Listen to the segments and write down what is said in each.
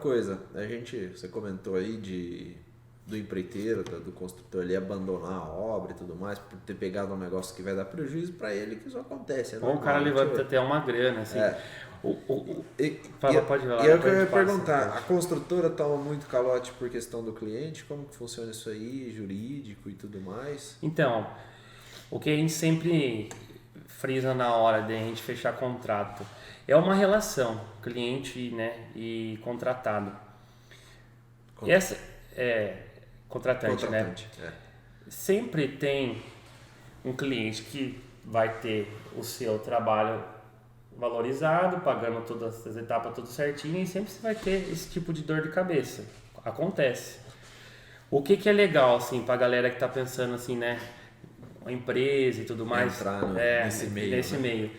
coisa, você comentou aí do empreiteiro, do construtor ali abandonar a obra e tudo mais, por ter pegado um negócio que vai dar prejuízo para ele, que isso acontece. Ou o cara levanta até uma grana, assim. Pode falar. E é o que eu ia perguntar, a construtora toma muito calote por questão do cliente? Como que funciona isso aí, jurídico e tudo mais? Então, o que a gente sempre frisa na hora de a gente fechar contrato é uma relação cliente, né, e contratado. Essa é contratante, né? Sempre tem um cliente que vai ter o seu trabalho valorizado, pagando todas as etapas tudo certinho, e sempre você vai ter esse tipo de dor de cabeça. Acontece. O que é legal, assim, pra galera que tá pensando assim, né, a empresa e tudo mais, entrar nesse meio.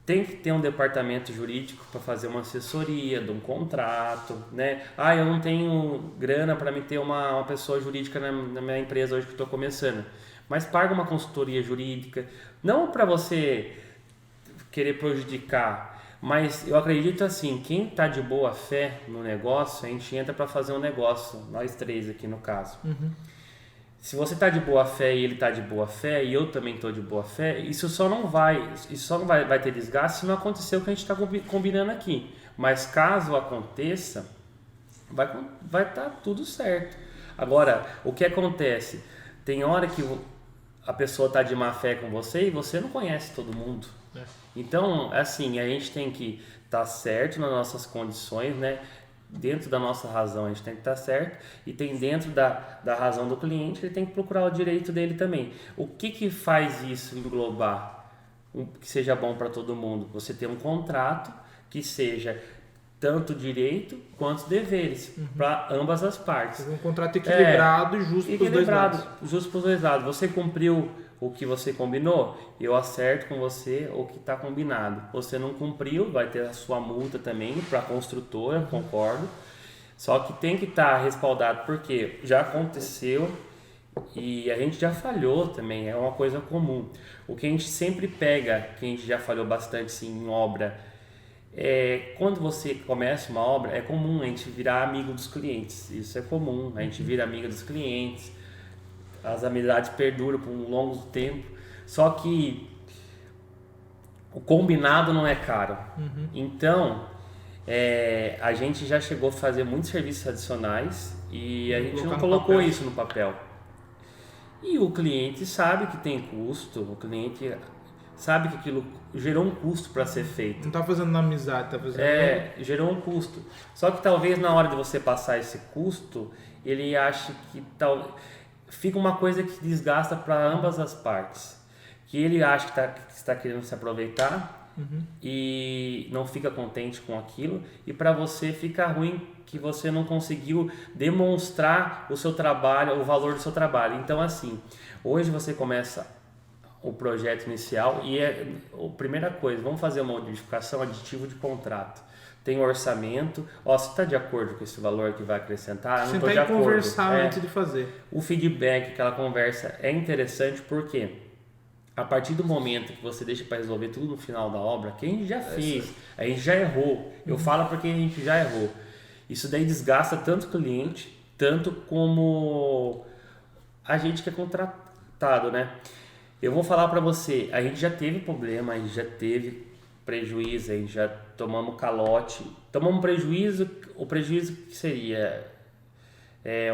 Tem que ter um departamento jurídico para fazer uma assessoria de um contrato, né? Eu não tenho grana para me ter uma pessoa jurídica na minha empresa hoje que estou começando, mas paga uma consultoria jurídica, não para você querer prejudicar, mas eu acredito assim, quem está de boa fé no negócio, a gente entra para fazer um negócio, nós três aqui no caso. Se você está de boa fé e ele está de boa fé e eu também estou de boa fé, isso só não vai ter desgaste se não acontecer o que a gente está combinando aqui. Mas caso aconteça, vai estar tudo certo. Agora, o que acontece? Tem hora que a pessoa está de má fé com você e você não conhece todo mundo. Então, assim, a gente tem que estar certo nas nossas condições, né? Dentro da nossa razão a gente tem que estar certo, e tem dentro da razão do cliente, ele tem que procurar o direito dele também. O que faz isso englobar? Que seja bom para todo mundo. Você ter um contrato que seja tanto direito quanto deveres para ambas as partes. Um contrato equilibrado e justo para os dois lados. Justo para os dois lados. Você cumpriu o que você combinou, eu acerto com você o que está combinado. Você não cumpriu, vai ter a sua multa também para a construtora, concordo. Só que tem que estar respaldado, porque já aconteceu e a gente já falhou também, é uma coisa comum. O que a gente sempre pega, que a gente já falhou bastante sim, em obra, quando você começa uma obra, é comum a gente virar amigo dos clientes. Isso é comum, a gente vira amigo dos clientes. As amizades perduram por um longo tempo, só que o combinado não é caro. Então, a gente já chegou a fazer muitos serviços adicionais e a gente não colocou isso no papel. E o cliente sabe que tem custo, o cliente sabe que aquilo gerou um custo para ser feito. Não está fazendo na amizade, está fazendo... gerou um custo. Só que talvez na hora de você passar esse custo, ele ache que fica uma coisa que desgasta para ambas as partes. Que ele acha que está querendo se aproveitar e não fica contente com aquilo. E para você fica ruim que você não conseguiu demonstrar o seu trabalho, o valor do seu trabalho. Então, assim, hoje você começa o projeto inicial e a primeira coisa, vamos fazer uma modificação, aditivo de contrato. Tem orçamento, você está de acordo com esse valor que vai acrescentar? Não estou de acordo. Conversar antes de fazer. O feedback, aquela conversa é interessante porque a partir do momento que você deixa para resolver tudo no final da obra, que a gente já fez, a gente já errou. Eu falo porque a gente já errou. Isso daí desgasta tanto o cliente, tanto como a gente que é contratado, né? Eu vou falar para você, a gente já teve problema, a gente já teve prejuízo, a gente já tomamos calote, tomamos prejuízo, o prejuízo que seria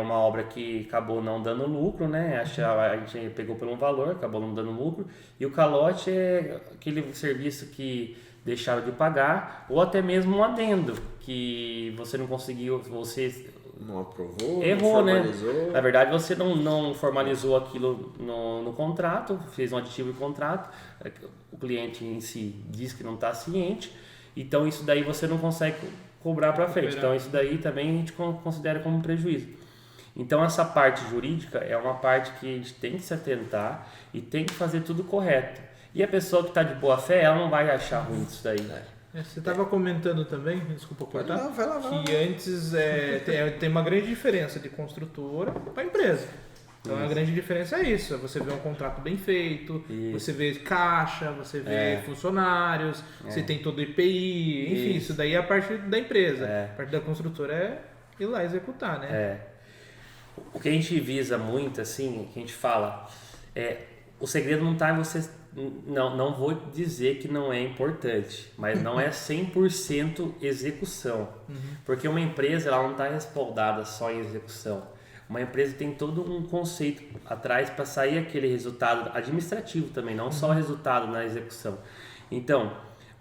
uma obra que acabou não dando lucro, né? A gente pegou por um valor, acabou não dando lucro, e o calote é aquele serviço que deixaram de pagar, ou até mesmo um adendo, que você não conseguiu, você não aprovou, errou, não formalizou. Né? Na verdade, você não formalizou aquilo no contrato, fez um aditivo de contrato, o cliente em si diz que não está ciente, então isso daí você não consegue cobrar para frente. Então isso daí também a gente considera como prejuízo. Então essa parte jurídica é uma parte que a gente tem que se atentar e tem que fazer tudo correto. E a pessoa que está de boa fé, ela não vai achar ruim isso daí. Você estava comentando também, desculpa cortar, vai lá. Que antes tem uma grande diferença de construtora para empresa. Então a grande diferença é isso, você vê um contrato bem feito, você vê caixa, você vê funcionários, você tem todo o IPI, enfim, isso daí é a parte da empresa. A parte da construtora é ir lá executar, né? O que a gente visa muito, assim, que a gente fala, o segredo não está em você... Não vou dizer que não é importante, mas não é 100% execução. Porque uma empresa ela não está respaldada só em execução. Uma empresa tem todo um conceito atrás para sair aquele resultado administrativo também, não só o resultado na execução. Então,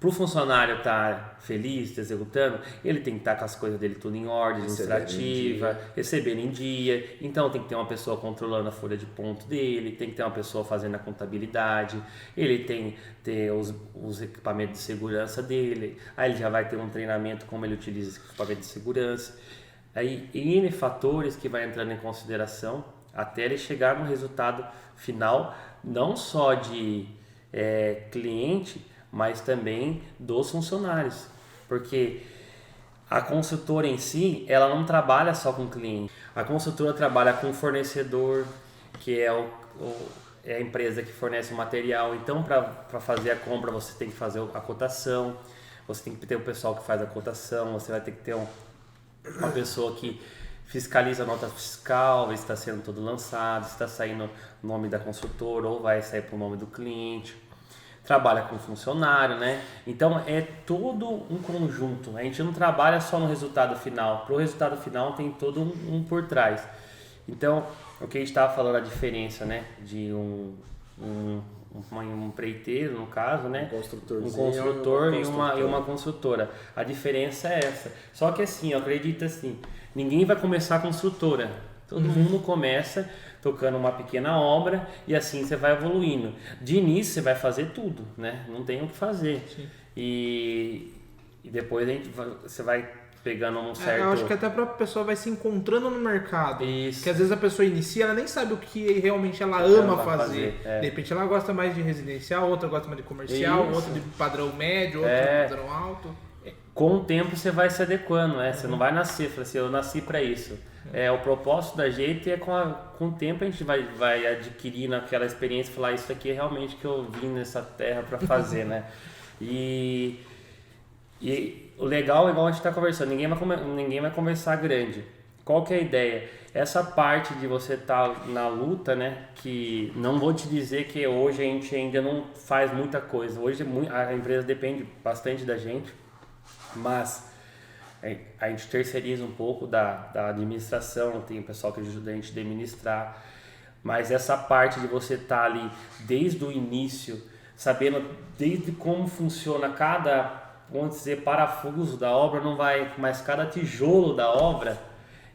para o funcionário estar feliz, executando, ele tem que estar com as coisas dele tudo em ordem, administrativa, recebendo em dia. Então, tem que ter uma pessoa controlando a folha de ponto dele, tem que ter uma pessoa fazendo a contabilidade, ele tem que ter os equipamentos de segurança dele, aí ele já vai ter um treinamento como ele utiliza esse equipamento de segurança. Aí, N fatores que vai entrando em consideração até ele chegar no resultado final, não só de cliente, mas também dos funcionários. Porque a consultora em si, ela não trabalha só com cliente. A consultora trabalha com o fornecedor, que é a empresa que fornece o material. Então, para fazer a compra, você tem que fazer a cotação, você tem que ter o pessoal que faz a cotação, você vai ter que ter uma pessoa que fiscaliza a nota fiscal, está sendo tudo lançado, está saindo o nome da consultora ou vai sair para o nome do cliente. Trabalha com funcionário, né? Então é todo um conjunto. A gente não trabalha só no resultado final. Para o resultado final tem todo um por trás. Então, o que a gente estava falando, a diferença, né? De um empreiteiro, no caso, né? Um construtor e uma consultora. A diferença é essa. Só que assim, eu acredito assim, ninguém vai começar a construtora. Todo mundo começa tocando uma pequena obra e assim você vai evoluindo. De início você vai fazer tudo, né? Não tem o que fazer. E depois você vai pegando um certo... eu acho que até a própria pessoa vai se encontrando no mercado. Isso. Que às vezes a pessoa inicia, ela nem sabe o que realmente ela ama fazer. De repente ela gosta mais de residencial, outra gosta mais de comercial, outra de padrão médio, outra de padrão alto. Com o tempo você vai se adequando, né? Você não vai nascer, fala assim, eu nasci para isso. O propósito da gente é com o tempo a gente vai adquirindo aquela experiência e falar, isso aqui é realmente que eu vim nessa terra para fazer, né? E o legal é igual a gente está conversando, ninguém vai conversar grande. Qual que é a ideia? Essa parte de você estar na luta, né? Que não vou te dizer que hoje a gente ainda não faz muita coisa. Hoje a empresa depende bastante da gente, mas a gente terceiriza um pouco da administração, tem o pessoal que ajuda a gente a administrar, mas essa parte de você estar ali desde o início, sabendo desde como funciona cada, vamos dizer, parafuso da obra, não vai, mas cada tijolo da obra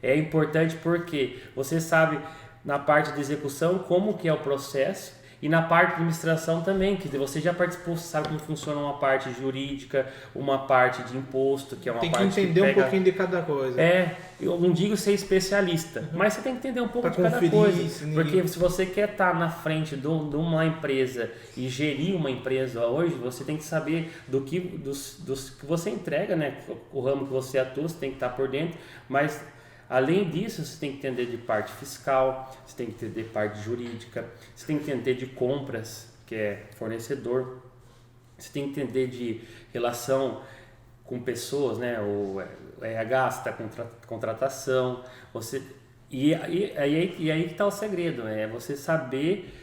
é importante porque você sabe na parte de execução como que é o processo. E na parte de administração também, que você já participou, você sabe como funciona uma parte jurídica, uma parte de imposto, que é uma parte que tem que entender um pouquinho de cada coisa. Eu não digo ser especialista, mas você tem que entender um pouco de cada coisa. Porque se você quer estar na frente de uma empresa e gerir uma empresa hoje, você tem que saber dos que você entrega, né? O ramo que você atua, você tem que estar por dentro, mas... Além disso, você tem que entender de parte fiscal, você tem que entender de parte jurídica, você tem que entender de compras, que é fornecedor, você tem que entender de relação com pessoas, né? O RH, você está com contratação, e aí que está o segredo, né? É você saber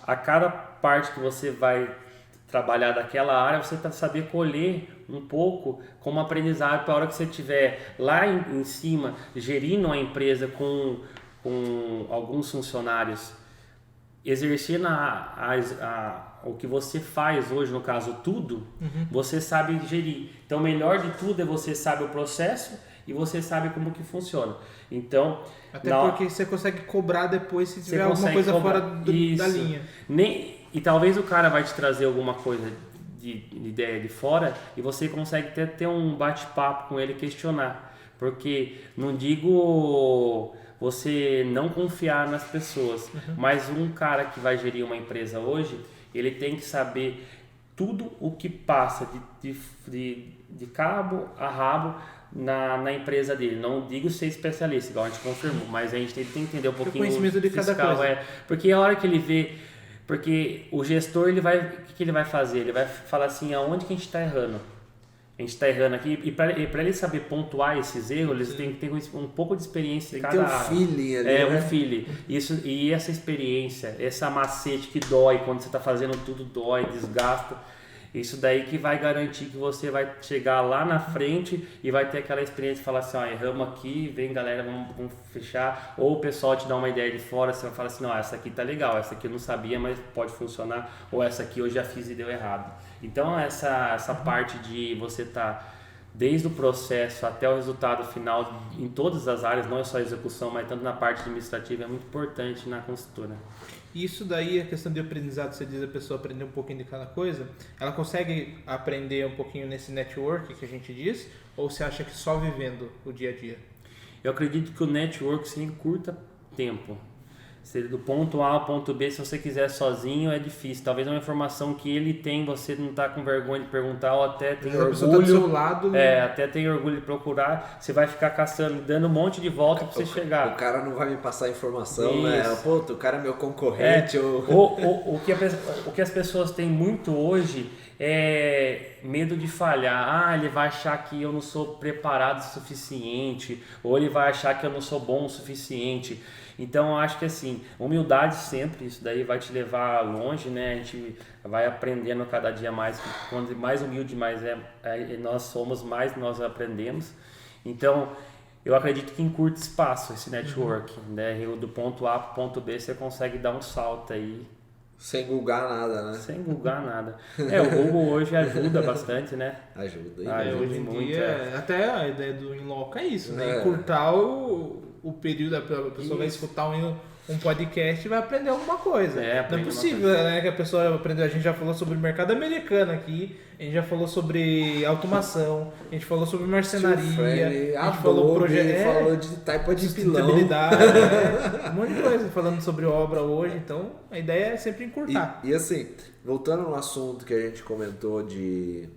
a cada parte que você vai trabalhar daquela área, você saber colher um pouco como aprendizado para a hora que você estiver lá em cima, gerindo uma empresa com alguns funcionários, exercendo o que você faz hoje, no caso tudo, você sabe gerir. Então, o melhor de tudo é você sabe o processo e você sabe como que funciona. Então, até porque você consegue cobrar depois se tiver alguma coisa fora da linha. E talvez o cara vai te trazer alguma coisa de ideia de fora e você consegue ter um bate-papo com ele e questionar. Porque não digo você não confiar nas pessoas, mas um cara que vai gerir uma empresa hoje, ele tem que saber tudo o que passa de cabo a rabo na empresa dele. Não digo ser especialista, igual a gente confirmou, mas a gente tem que entender um pouquinho o conhecimento de cada coisa. Porque a hora que ele vê, porque o gestor, o que ele vai fazer? Ele vai falar assim, aonde que a gente está errando? A gente está errando aqui, e para ele saber pontuar esses erros, eles têm que ter um pouco de experiência em cada área. Tem que ter um feeling ali, né? um feeling. E essa experiência, essa macete que dói, quando você está fazendo tudo dói, desgasta. Isso daí que vai garantir que você vai chegar lá na frente e vai ter aquela experiência de falar assim, erramos aqui, vem galera, vamos fechar. Ou o pessoal te dá uma ideia de fora, você vai falar assim, não, essa aqui tá legal, essa aqui eu não sabia, mas pode funcionar. Ou essa aqui eu já fiz e deu errado. Então essa parte de você estar desde o processo até o resultado final em todas as áreas, não é só a execução, mas tanto na parte administrativa, é muito importante na consultora. Isso daí, a questão de aprendizado, você diz a pessoa aprender um pouquinho de cada coisa, ela consegue aprender um pouquinho nesse network que a gente diz, ou você acha que só vivendo o dia a dia? Eu acredito que o network sim curta tempo. Do ponto A ao ponto B, se você quiser sozinho, é difícil. Talvez uma informação que ele tem, você não está com vergonha de perguntar, ou até tem orgulho. A pessoa tá do seu lado. Até tem orgulho de procurar. Você vai ficar caçando, dando um monte de volta para você chegar. O cara não vai me passar a informação, né? Pô, o cara é meu concorrente. O que as pessoas têm muito hoje é medo de falhar. Ele vai achar que eu não sou preparado o suficiente, ou ele vai achar que eu não sou bom o suficiente. Então eu acho que assim, humildade sempre, isso daí vai te levar longe, né? A gente vai aprendendo cada dia mais, quanto mais humilde mais nós somos, mais nós aprendemos. Então eu acredito que encurta espaço esse network, né? Do ponto A para o ponto B você consegue dar um salto aí. Sem googar nada, né? Sem googar nada. O Google hoje ajuda bastante, né? Ajuda. Hoje em muito, dia, até a ideia do Inloca é isso, né? Encurtar o período, a pessoa vai escutar um podcast e vai aprender alguma coisa. Não é possível, né, que a pessoa aprendeu. A gente já falou sobre o mercado americano aqui, a gente já falou sobre automação, a gente falou sobre marcenaria, a gente falou falou de taipa de pilão, um monte de coisa falando sobre obra hoje. Então a ideia é sempre encurtar. E assim, voltando no assunto que a gente comentou de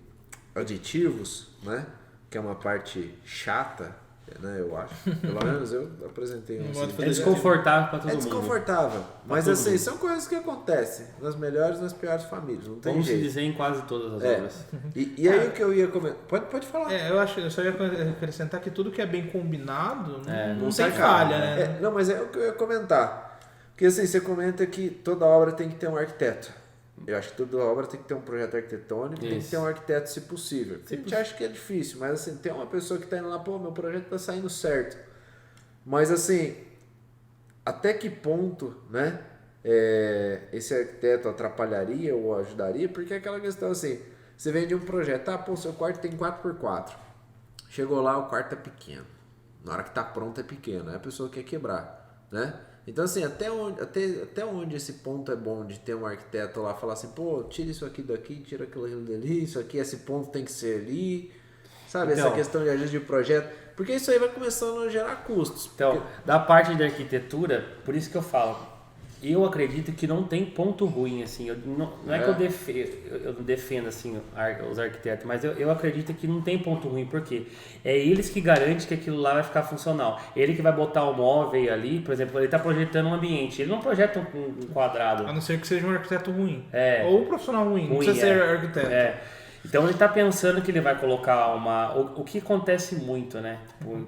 aditivos, né, que é uma parte chata, né, eu acho. Pelo menos eu apresentei É desconfortável para todo mundo. É desconfortável. Mas assim, são coisas que acontecem nas melhores e nas piores famílias. Não tem jeito. Vamos dizer em quase todas as obras. E aí o que eu ia comentar. Pode falar. Eu só ia acrescentar que tudo que é bem combinado não tem falha, né? Não, mas é o que eu ia comentar. Porque assim, você comenta que toda obra tem que ter um arquiteto. Eu acho que toda obra tem que ter um projeto arquitetônico, tem que ter um arquiteto se possível. A gente acha que é difícil, mas assim, tem uma pessoa que está indo lá, meu projeto está saindo certo. Mas assim, até que ponto, né, esse arquiteto atrapalharia ou ajudaria? Porque é aquela questão assim, você vende um projeto, seu quarto tem 4x4. Chegou lá, o quarto é pequeno. Na hora que está pronto é pequeno, aí a pessoa quer quebrar, né? Então assim, até onde esse ponto é bom de ter um arquiteto lá falar assim, tira isso aqui daqui, tira aquilo dali, isso aqui, esse ponto tem que ser ali, sabe? Então, essa questão de ajuste de projeto, porque isso aí vai começando a gerar custos. Então, da parte de arquitetura, por isso que eu falo, eu acredito que não tem ponto ruim, assim, não é que eu defendo assim, os arquitetos, mas eu acredito que não tem ponto ruim, porque é eles que garantem que aquilo lá vai ficar funcional. Ele que vai botar o móvel ali, por exemplo, ele está projetando um ambiente, ele não projeta um quadrado. A não ser que seja um arquiteto ruim, ou um profissional ruim, não precisa ser arquiteto. Então ele está pensando que ele vai colocar o que acontece muito, né?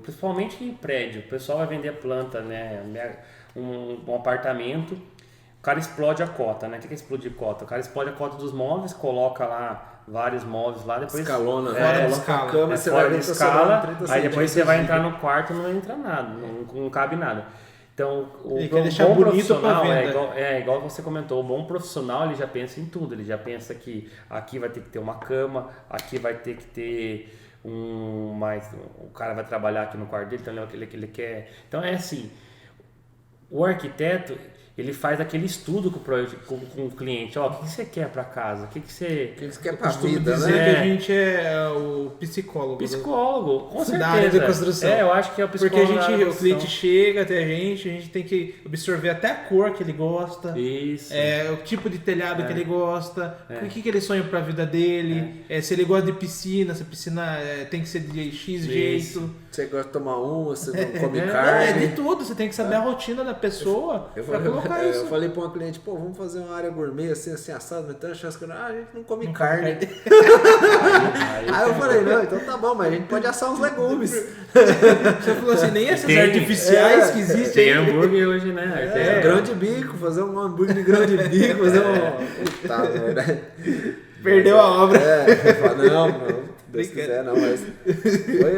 Principalmente em prédio, o pessoal vai vender planta, né? Um apartamento, o cara explode a cota, né? O que é explodir cota? O cara explode a cota dos móveis, coloca lá vários móveis lá, depois escalona, coloca a cama, você fora vai de escala, aí depois você vai entrar no quarto, não entra nada, não cabe nada. Então, o bom profissional igual você comentou, o bom profissional ele já pensa em tudo, ele já pensa que aqui vai ter que ter uma cama, aqui vai ter que ter o cara vai trabalhar aqui no quarto dele, então ele é o que ele quer. Então é assim, o arquiteto, ele faz aquele estudo com o cliente. Ó, o que você quer para casa? O que você quer para a vida, dizer né? que a gente é o psicólogo. Psicólogo, com certeza. Da área da construção. Eu acho que é o psicólogo. Porque o cliente chega até a gente tem que absorver até a cor que ele gosta. Isso. O tipo de telhado que ele gosta, o que ele sonha para a vida dele, se ele gosta de piscina, se a piscina tem que ser de X jeito. Você gosta de tomar você não come carne. É de tudo, você tem que saber a rotina da pessoa para colocar isso. Eu falei para uma cliente, vamos fazer uma área gourmet assim assado, mas tem uma chance que a gente não come carne. Aí eu falei, não, então tá bom, mas a gente pode assar uns legumes. Você falou assim, nem essas artificiais que existem. Tem hambúrguer hoje, né? Grão de bico, fazer um hambúrguer de grão de bico, fazer um... Tá, né? Perdeu a obra. Não. Deus quiser, não, mas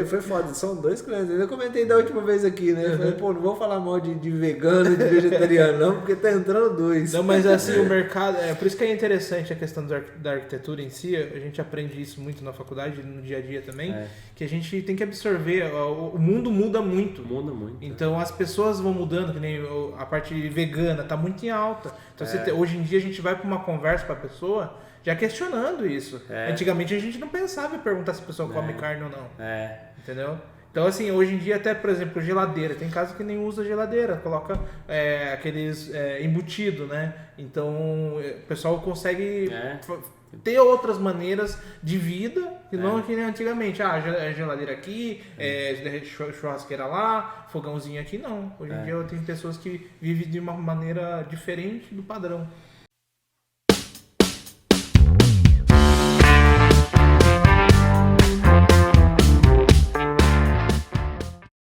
foi foda. São 2 clientes. Eu comentei da última vez aqui, né? Eu falei, não vou falar mal de vegano e de vegetariano, não, porque tá entrando 2. Não, mas assim, o mercado. Por isso que é interessante a questão da arquitetura em si. A gente aprende isso muito na faculdade, no dia a dia também. Que a gente tem que absorver. O mundo muda muito. Muda muito. Então as pessoas vão mudando, que nem a parte vegana tá muito em alta. Então hoje em dia a gente vai para uma conversa com a pessoa já questionando isso. Antigamente a gente não pensava em perguntar se a pessoa come carne ou não. Entendeu? Então, assim, hoje em dia até, por exemplo, geladeira. Tem casa que nem usa geladeira, coloca aqueles embutido, né? Então, o pessoal consegue ter outras maneiras de vida que não que nem antigamente. Geladeira aqui, churrasqueira lá, fogãozinho aqui. Não. Hoje em dia tem pessoas que vivem de uma maneira diferente do padrão.